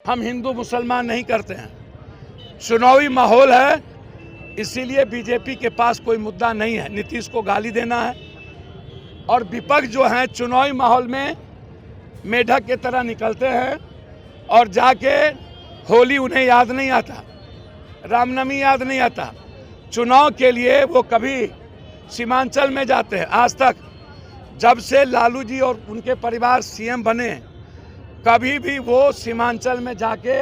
हम हिंदू मुसलमान नहीं करते हैं। चुनावी माहौल है, इसीलिए बीजेपी के पास कोई मुद्दा नहीं है। नीतीश को गाली देना है और विपक्ष जो है चुनावी माहौल में मेढक की तरह निकलते हैं और जाके होली उन्हें याद नहीं आता, रामनवमी याद नहीं आता। चुनाव के लिए वो कभी सीमांचल में जाते हैं। आज तक जब से लालू जी और उनके परिवार सीएम बने, कभी भी वो सीमांचल में जाके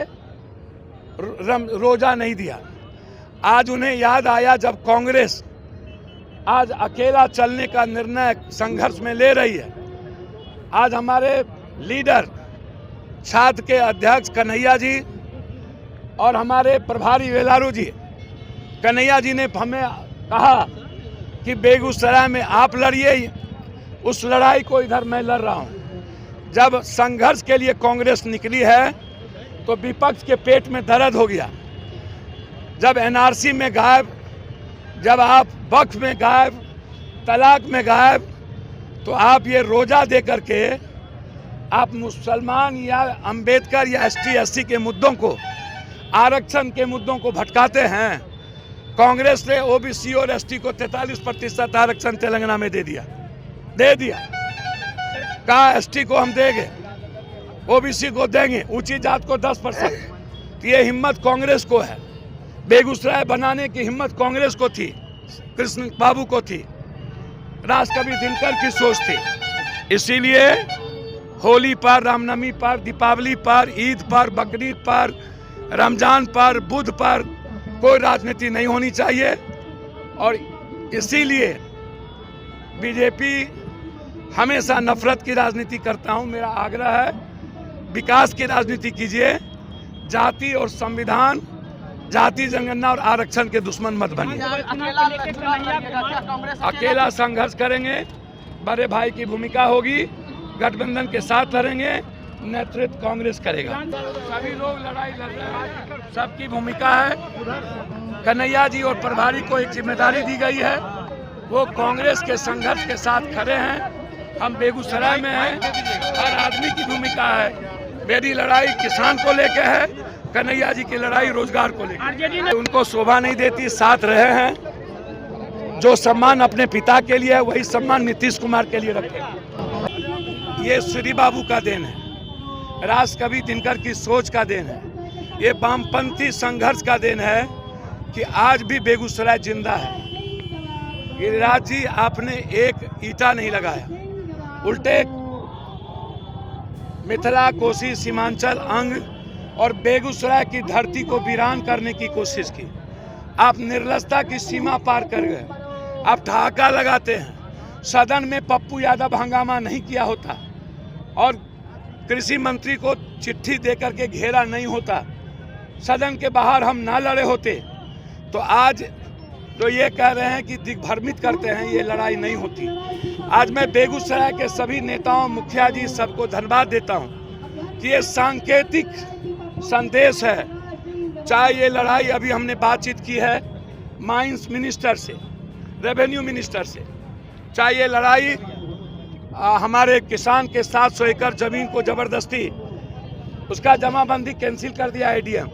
रोजा नहीं दिया। आज उन्हें याद आया जब कांग्रेस आज अकेला चलने का निर्णय संघर्ष में ले रही है। आज हमारे लीडर छात्र के अध्यक्ष कन्हैया जी और हमारे प्रभारी वेलारू जी, कन्हैया जी ने हमें कहा कि बेगूसराय में आप लड़िए, उस लड़ाई को इधर मैं लड़ रहा हूं। जब संघर्ष के लिए कांग्रेस निकली है तो विपक्ष के पेट में दर्द हो गया। जब एनआरसी में गायब, जब आप वक्फ में गायब, तलाक में गायब, तो आप ये रोजा दे करके आप मुसलमान या अंबेडकर या एसटी एससी के मुद्दों को, आरक्षण के मुद्दों को भटकाते हैं। कांग्रेस ने ओबीसी और एसटी को 43% आरक्षण तेलंगाना में दे दिया। कहा एसटी को हम देंगे, ओबीसी को देंगे, ऊंची जात को 10%। ये हिम्मत कांग्रेस को है। बेगूसराय बनाने की हिम्मत कांग्रेस को थी, कृष्ण बाबू को थी, राजकवि दिनकर की सोच थी। इसीलिए होली पर, रामनवमी पर, दीपावली पर, ईद पर, बकरीद पर, रमजान पर, बुध पर कोई राजनीति नहीं होनी चाहिए। और इसीलिए बीजेपी हमेशा नफरत की राजनीति करता हूं। मेरा आग्रह है विकास की राजनीति कीजिए, जाति और संविधान, जाति जनगणना और आरक्षण के दुश्मन मत बनिए। अकेला संघर्ष करेंगे, बड़े भाई की भूमिका होगी, गठबंधन के साथ लड़ेंगे, नेतृत्व कांग्रेस करेगा। सभी लोग लड़ाई लड़ रहे हैं, सबकी भूमिका है। कन्हैया जी और प्रभारी को एक जिम्मेदारी दी गई है, वो कांग्रेस के संघर्ष के साथ खड़े हैं। हम बेगूसराय में हैं, हर आदमी की भूमिका है। मेरी लड़ाई किसान को लेके है, कन्हैया जी की लड़ाई रोजगार को लेकर। उनको शोभा नहीं देती, साथ रहे हैं। जो सम्मान अपने पिता के लिए है वही सम्मान नीतीश कुमार के लिए रखें। ये श्री बाबू का देन है, राजकवि दिनकर की सोच का देन है, ये वामपंथी संघर्ष का देन है कि आज भी बेगूसराय जिंदा है। गिरिराज जी, आपने एक ईंटा नहीं लगाया, उल्टे मिथिला, कोसी, सीमांचल अंग और बेगूसराय की धरती को वीरान करने की कोशिश की। आप निर्लजता की सीमा पार कर गए। आप ठहाका लगाते हैं। सदन में पप्पू यादव हंगामा नहीं किया होता और कृषि मंत्री को चिट्ठी देकर के घेरा नहीं होता, सदन के बाहर हम ना लड़े होते, तो आज तो ये कह रहे हैं कि दिग्भ्रमित करते हैं, ये लड़ाई नहीं होती। आज मैं बेगूसराय के सभी नेताओं, मुखिया जी, सबको धन्यवाद देता हूं कि ये सांकेतिक संदेश है। चाहे ये लड़ाई अभी हमने बातचीत की है माइंस मिनिस्टर से, रेवेन्यू मिनिस्टर से, चाहे ये लड़ाई हमारे किसान के 700 एकड़ जमीन को जबरदस्ती उसका जमाबंदी कैंसिल कर दिया एडीएम।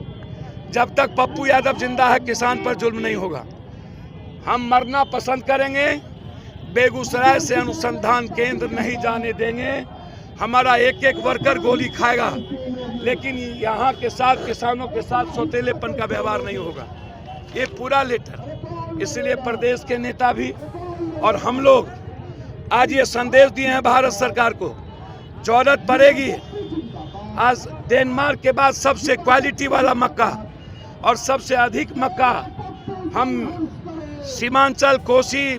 जब तक पप्पू यादव जिंदा है किसान पर जुल्म नहीं होगा। हम मरना पसंद करेंगे, बेगूसराय से अनुसंधान केंद्र नहीं जाने देंगे। हमारा एक एक वर्कर गोली खाएगा, लेकिन यहाँ के साथ किसानों के साथ सौतेलेपन का व्यवहार नहीं होगा। ये पूरा लेटर, इसलिए प्रदेश के नेता भी और हम लोग आज ये संदेश दिए हैं भारत सरकार को, जरूरत पड़ेगी। आज डेनमार्क के बाद सबसे क्वालिटी वाला मक्का और सबसे अधिक मक्का हम सीमांचल, कोसी,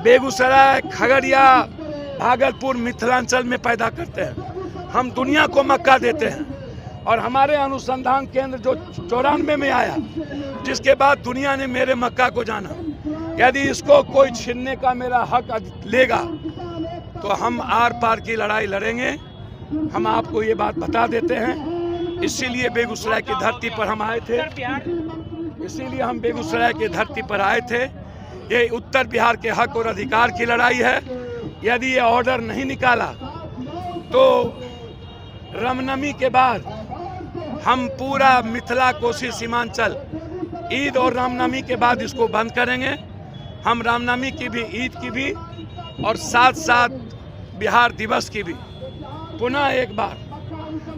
बेगूसराय, खगड़िया, भागलपुर, मिथिलांचल में पैदा करते हैं। हम दुनिया को मक्का देते हैं और हमारे अनुसंधान केंद्र जो 94 में आया, जिसके बाद दुनिया ने मेरे मक्का को जाना। यदि इसको कोई छीनने का मेरा हक लेगा तो हम आर पार की लड़ाई लड़ेंगे। हम आपको ये बात बता देते हैं, इसीलिए बेगूसराय की धरती पर हम आए थे, इसीलिए हम बेगूसराय की धरती पर आए थे। ये उत्तर बिहार के हक और अधिकार की लड़ाई है। यदि ये ऑर्डर नहीं निकाला तो रामनवमी के बाद हम पूरा मिथिला कोसी सीमांचल ईद और रामनवमी के बाद इसको बंद करेंगे। हम रामनवमी की भी, ईद की भी और साथ साथ बिहार दिवस की भी पुनः एक बार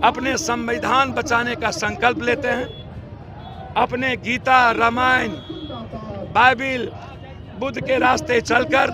अपने संविधान बचाने का संकल्प लेते हैं। अपने गीता, रामायण, बाइबिल, बुद्ध के रास्ते चलकर